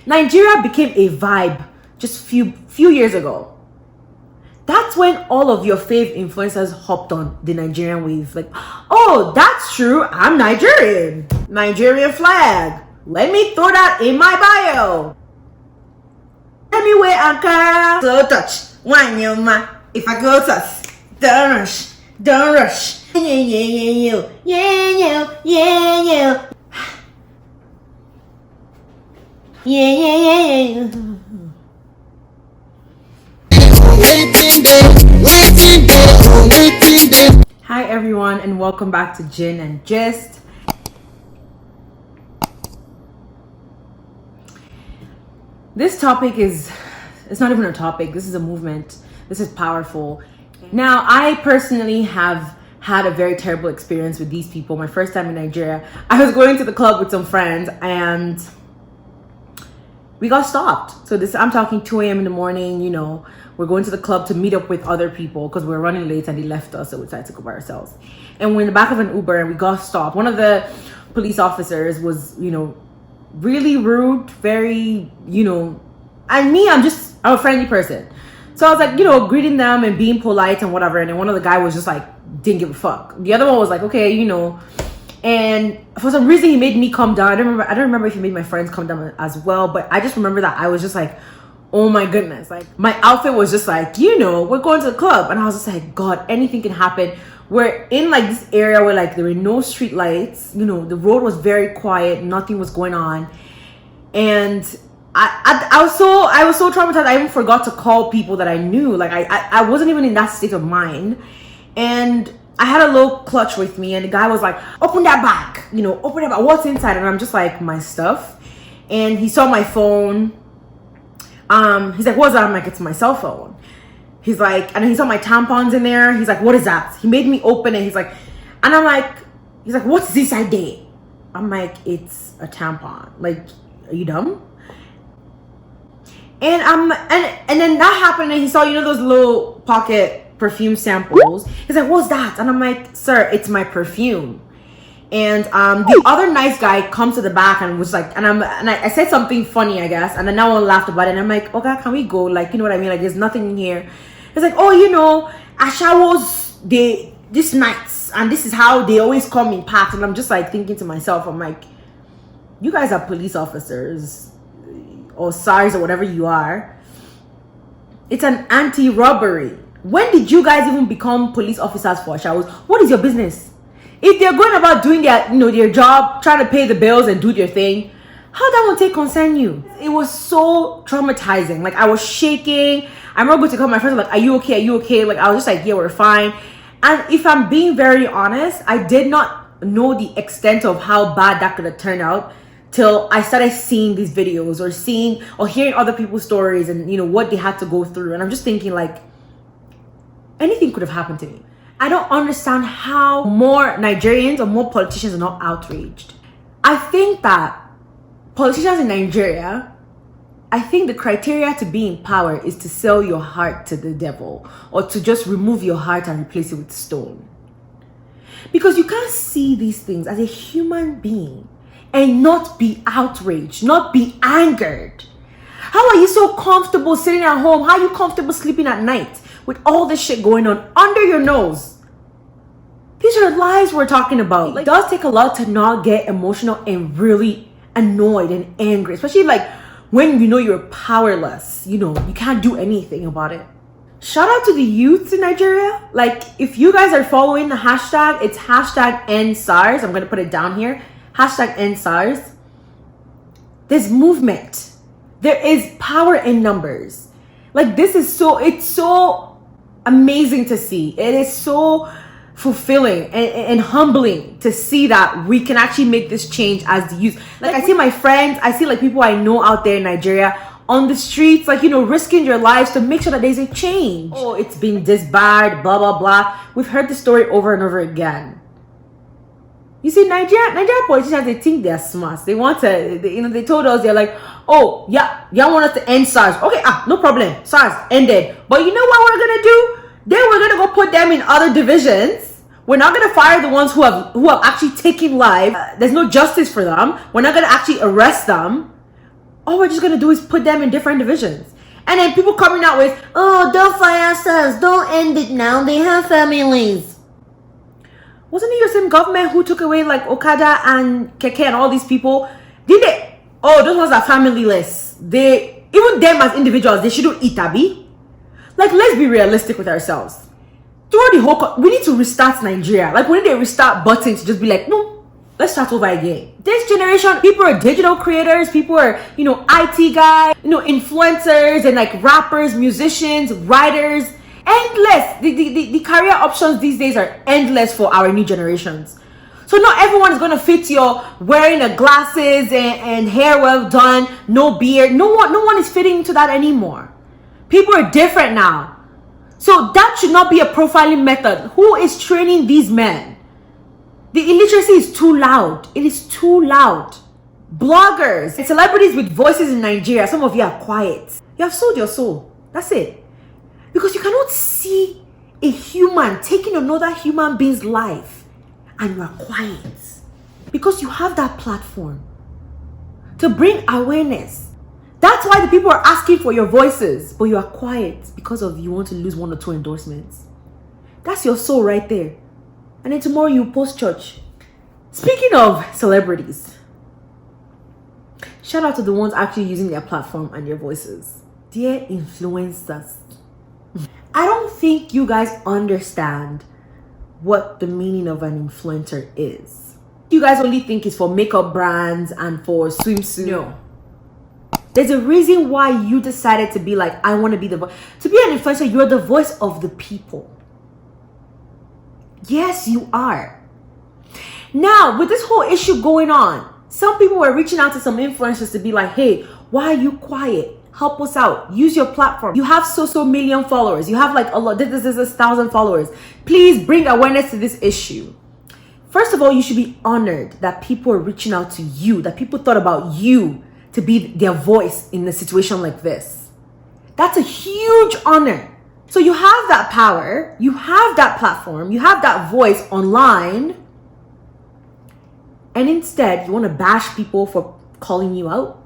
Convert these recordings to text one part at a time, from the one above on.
Nigeria became a vibe just few years ago. That's when all of your fave influencers hopped on the Nigerian wave. Like, oh, that's true, I'm Nigerian. Nigerian flag. Let me throw that in my bio. Let me wear Ankara. So touch. One yo ma. If I go touch. Don't rush. Don't rush. Yeah, yeah, yeah, yeah, yeah, yeah, yeah. Yeah, yeah, yeah, yeah. Hi everyone, and welcome back to Gin and Gist. This topic it's not even a topic, this is a movement. This is powerful. Now, I personally have had a very terrible experience with these people. My first time in Nigeria, I was going to the club with some friends and we got stopped. So I'm talking 2 a.m. in the morning, you know, we're going to the club to meet up with other people because we were running late and they left us, so we decided to go by ourselves. And we're in the back of an Uber and we got stopped. One of the police officers was, you know, really rude, very, you know, and me, I'm a friendly person. So I was like, you know, greeting them and being polite and whatever. And then one of the guys was just like, didn't give a fuck. The other one was like, okay, you know. And for some reason, he made me calm down. I don't remember if he made my friends calm down as well. But I just remember that I was just like, oh my goodness. Like, my outfit was just like, you know, we're going to the club. And I was just like, God, anything can happen. We're in like this area where like there were no street lights. You know, the road was very quiet. Nothing was going on. And I was so traumatized. I even forgot to call people that I knew. Like I wasn't even in that state of mind. And I had a little clutch with me, and the guy was like, open that bag, you know, open that bag. What's inside? And I'm just like, my stuff. And he saw my phone. He's like, what's that? I'm like, it's my cell phone. He's like, and he saw my tampons in there. He's like, what is that? He made me open it. He's like, and I'm like, he's like, what's this I did? I'm like, it's a tampon. Like, are you dumb? And and then that happened, and he saw, you know, those little pocket perfume samples. He's like, what's that? And I'm like, sir, it's my perfume. And the other nice guy comes to the back and was like, and I said something funny, I guess, and then no one laughed about it. And I'm like, okay, can we go? Like, you know what I mean? Like, there's nothing in here. It's like, oh, you know, Ashawos, this nights, and this is how they always come in packs. And I'm just like thinking to myself, I'm like, you guys are police officers or SARS or whatever you are. It's an anti-robbery. When did you guys even become police officers for Ashawos? What is your business? If they're going about doing their, you know, their job, trying to pay the bills and do their thing, how that won't take concern you? It was so traumatizing. Like, I was shaking. I remember going to call my friends, like, are you okay? Are you okay? Like, I was just like, yeah, we're fine. And if I'm being very honest, I did not know the extent of how bad that could have turned out till I started seeing these videos or seeing or hearing other people's stories and, you know, what they had to go through. And I'm just thinking, like, anything could have happened to me. I don't understand how more Nigerians or more politicians are not outraged. I think that politicians in Nigeria, I think the criteria to be in power is to sell your heart to the devil or to just remove your heart and replace it with stone. Because you can't see these things as a human being and not be outraged, not be angered. How are you so comfortable sitting at home? How are you comfortable sleeping at night with all this shit going on under your nose? These are lies we're talking about. Like, it does take a lot to not get emotional and really annoyed and angry, especially like when you know you're powerless, you know, you can't do anything about it. Shout out to the youths in Nigeria. Like, if you guys are following the hashtag, it's hashtag #EndSARS. I'm going to put it down here. Hashtag #EndSARS. There's movement. There is power in numbers. Like, this is it's so amazing to see. It is so fulfilling and humbling to see that we can actually make this change as the youth. Like, I see my friends, I see like people I know out there in Nigeria on the streets, like, you know, risking their lives to make sure that there's a change. Oh, it's been disbarred, blah, blah, blah. We've heard the story over and over again. You see, Nigerian politicians, they think they're smart. They want to, you know, they told us, they're like, oh, yeah, y'all want us to end SARS. Okay, no problem. SARS ended. But you know what we're going to do? Then we're going to go put them in other divisions. We're not going to fire the ones who have actually taken life. There's no justice for them. We're not going to actually arrest them. all we're just gonna do is put them in different divisions. And then people coming out with, oh, don't fire us, don't end it now, they have families. Wasn't it your same government who took away like Okada and Keke and all these people? Did they? Oh, those ones are familyless. They, even them as individuals, they shouldn't eat abi. Like, let's be realistic with ourselves. Throughout the whole, we need to restart Nigeria. Like, when they restart button to just be like, no, let's start over again. This generation, people are digital creators, people are, IT guys, influencers and like rappers, musicians, writers. Endless. The career options these days are endless for our new generations. So not everyone is going to fit your wearing the glasses and hair well done, no beard. No one is fitting into that anymore. People are different now. So that should not be a profiling method. Who is training these men? The illiteracy is too loud. It is too loud. Bloggers and celebrities with voices in Nigeria, some of you are quiet. You have sold your soul. That's it. Because you cannot see a human taking another human being's life and you are quiet. Because you have that platform to bring awareness. That's why the people are asking for your voices, but you are quiet because of you want to lose 1 or 2 endorsements. That's your soul right there. And then tomorrow you post church. Speaking of celebrities, shout out to the ones actually using their platform and their voices. Dear influencers, I don't think you guys understand what the meaning of an influencer is. You guys only think it's for makeup brands and for swimsuit. No. There's a reason why you decided to be like, I want to be the voice. To be an influencer, you're the voice of the people. Yes, you are. Now, with this whole issue going on, some people were reaching out to some influencers to be like, hey, why are you quiet? Help us out. Use your platform. You have so million followers. You have like a lot. This is 1,000 followers. Please bring awareness to this issue. First of all, you should be honored that people are reaching out to you, that people thought about you to be their voice in a situation like this. That's a huge honor. So you have that power, you have that platform, you have that voice online, and instead you want to bash people for calling you out.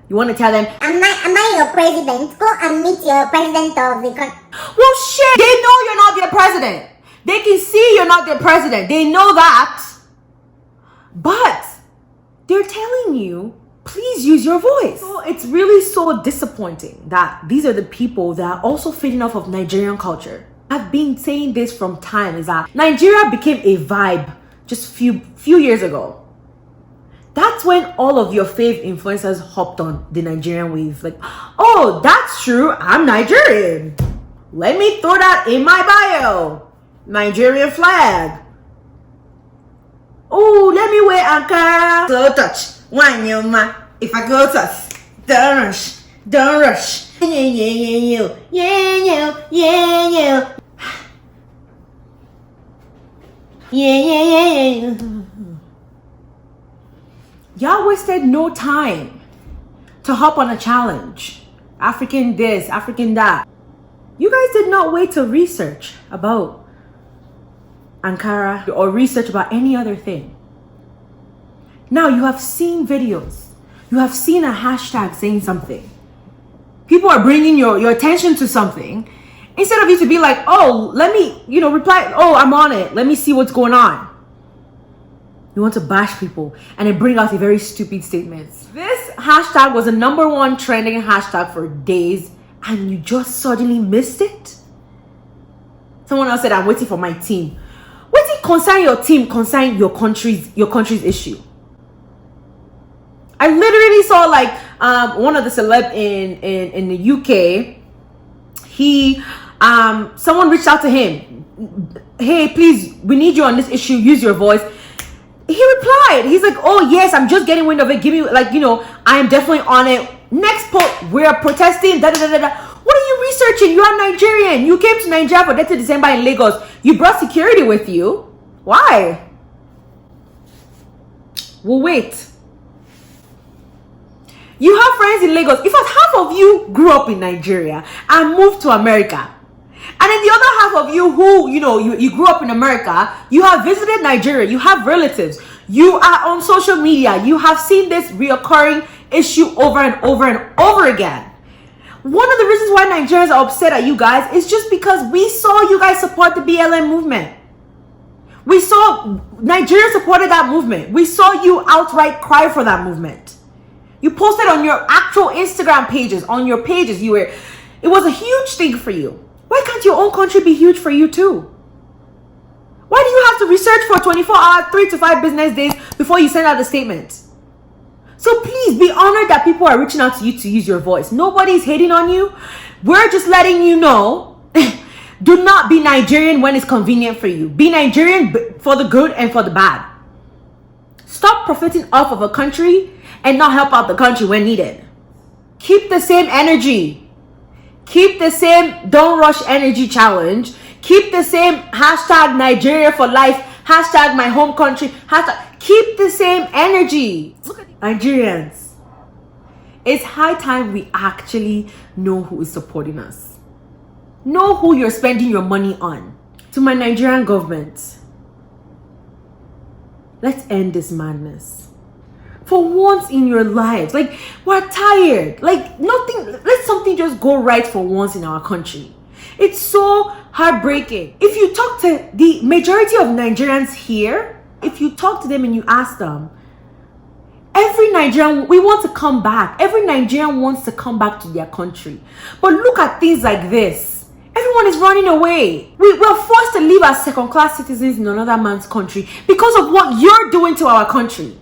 You want to tell them, am I your president? Go and meet your president of the country. Well, shit, they know you're not their president. They can see you're not their president. They know that. But they're telling you, please use your voice. So it's really so disappointing that these are the people that are also feeding off of Nigerian culture. I've been saying this from time, is that Nigeria became a vibe just few years ago. That's when all of your fave influencers hopped on the Nigerian wave. Like, oh, that's true, I'm Nigerian. Let me throw that in my bio. Nigerian flag. Oh, let me wear Ankara. Slow touch. One, you ma. If I go touch, don't rush. Don't rush. Yeah. Y'all wasted no time to hop on a challenge. African this, African that. You guys did not wait to research about Ankara or research about any other thing. Now you have seen videos. You have seen a hashtag saying something. People are bringing your attention to something. Instead of you to be like, oh, let me, reply, oh, I'm on it. Let me see what's going on. You want to bash people and then bring out the very stupid statements. This hashtag was the #1 trending hashtag for days and you just suddenly missed it. Someone else said, I'm waiting for my team. Waiting concern your team, concern your country's issue. I literally saw like one of the celeb in the UK. Someone reached out to him. Hey, please, we need you on this issue. Use your voice. He replied. He's like, oh yes, I'm just getting wind of it. Give me I am definitely on it. Next post, we are protesting. Da da da da. What are you researching? You are Nigerian. You came to Nigeria for 30 December in Lagos. You brought security with you. Why? We'll wait. You have friends in Lagos. In fact, half of you grew up in Nigeria and moved to America. And then the other half of you who, you grew up in America, you have visited Nigeria, you have relatives, you are on social media, you have seen this reoccurring issue over and over and over again. One of the reasons why Nigerians are upset at you guys is just because we saw you guys support the BLM movement. We saw Nigeria supported that movement. We saw you outright cry for that movement. You posted on your actual Instagram pages, on your pages, it was a huge thing for you. Why can't your own country be huge for you too? Why do you have to research for 24 hours, 3 to 5 business days before you send out the statement? So please be honored that people are reaching out to you to use your voice. Nobody's hating on you. We're just letting you know, do not be Nigerian when it's convenient for you. Be Nigerian for the good and for the bad. Stop profiting off of a country and not help out the country when needed. Keep the same energy. Keep the same don't rush energy challenge. Keep the same hashtag Nigeria for life, hashtag my home country, hashtag. Keep the same energy. Look at Nigerians. It's high time we actually know who is supporting us. Know who you're spending your money on. To my Nigerian government, let's end this madness. For once in your lives, like, we're tired. Like, let something just go right for once in our country. It's so heartbreaking. If you talk to the majority of Nigerians here, if you talk to them and you ask them, every Nigerian, we want to come back. Every Nigerian wants to come back to their country. But look at things like this. Everyone is running away. We were forced to live as second-class citizens in another man's country because of what you're doing to our country.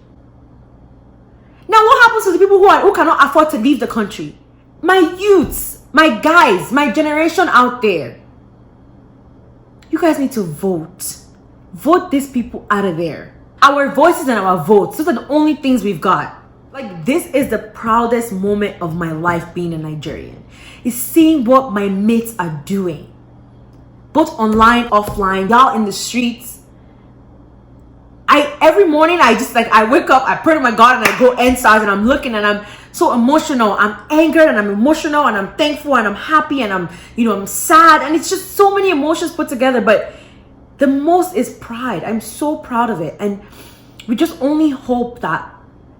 Now, what happens to the people who cannot afford to leave the country? My youths, my guys, my generation out there. You guys need to vote. Vote these people out of there. Our voices and our votes, those are the only things we've got. Like, this is the proudest moment of my life being a Nigerian. Is seeing what my mates are doing. Both online, offline, y'all in the streets. Every morning I wake up, I pray to my God and I go inside and I'm looking and I'm so emotional. I'm angered and I'm emotional and I'm thankful and I'm happy and I'm sad, and it's just so many emotions put together. But the most is pride. I'm so proud of it, and we just only hope that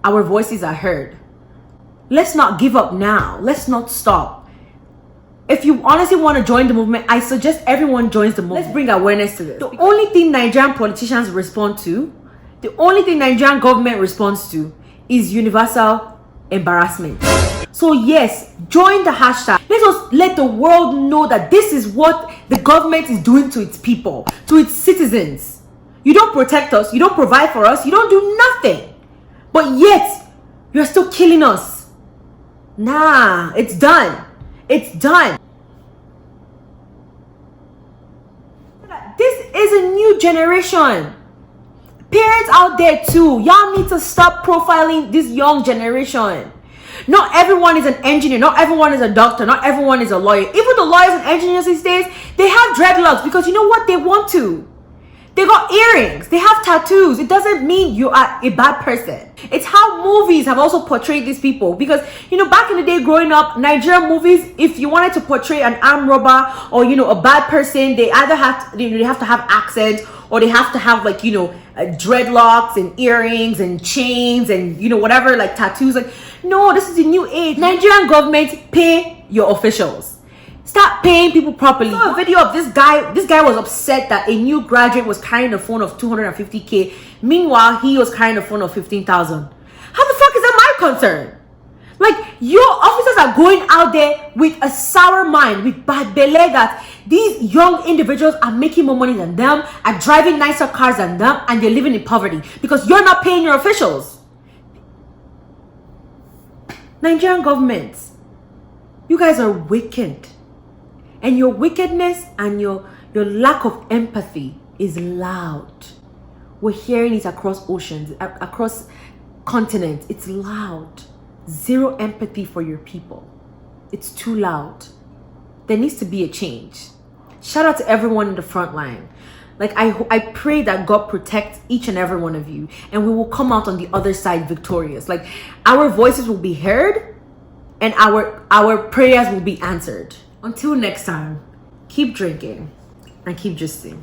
our voices are heard. Let's not give up now. Let's not stop. If you honestly want to join the movement, I suggest everyone joins the movement. Let's bring awareness to this. The only thing Nigerian politicians respond to, the only thing Nigerian government responds to, is universal embarrassment. So yes, join the hashtag. Let the world know that this is what the government is doing to its people, to its citizens. You don't protect us, you don't provide for us, you don't do nothing. But yet, you're still killing us. Nah, it's done. It's done. This is a new generation. Parents out there too, y'all need to stop profiling this young generation. Not everyone is an engineer, not everyone is a doctor, not everyone is a lawyer. Even the lawyers and engineers these days, they have dreadlocks because you know what? They want to. They got earrings, they have tattoos. It doesn't mean you are a bad person. It's how movies have also portrayed these people. Because, back in the day growing up, Nigerian movies, if you wanted to portray an armed robber or, a bad person, they either have to have accent, or they have to have dreadlocks and earrings and chains and whatever, like tattoos. Like, no, this is the new age. Nigerian government, pay your officials. Start paying people properly. I saw a video of this guy. This guy was upset that a new graduate was carrying a phone of 250K. Meanwhile, he was carrying a phone of 15,000. How the fuck is that my concern? Like, your officers are going out there with a sour mind, with bad belly, that these young individuals are making more money than them, are driving nicer cars than them, and they're living in poverty because you're not paying your officials. Nigerian government, you guys are wicked. And your wickedness and your lack of empathy is loud. We're hearing it across oceans, across continents. It's loud. Zero empathy for your people. It's too loud. There needs to be a change. Shout out to everyone in the front line. Like, I pray that God protects each and every one of you, and we will come out on the other side victorious. Like, our voices will be heard and our prayers will be answered. Until next time, keep drinking and keep gisting.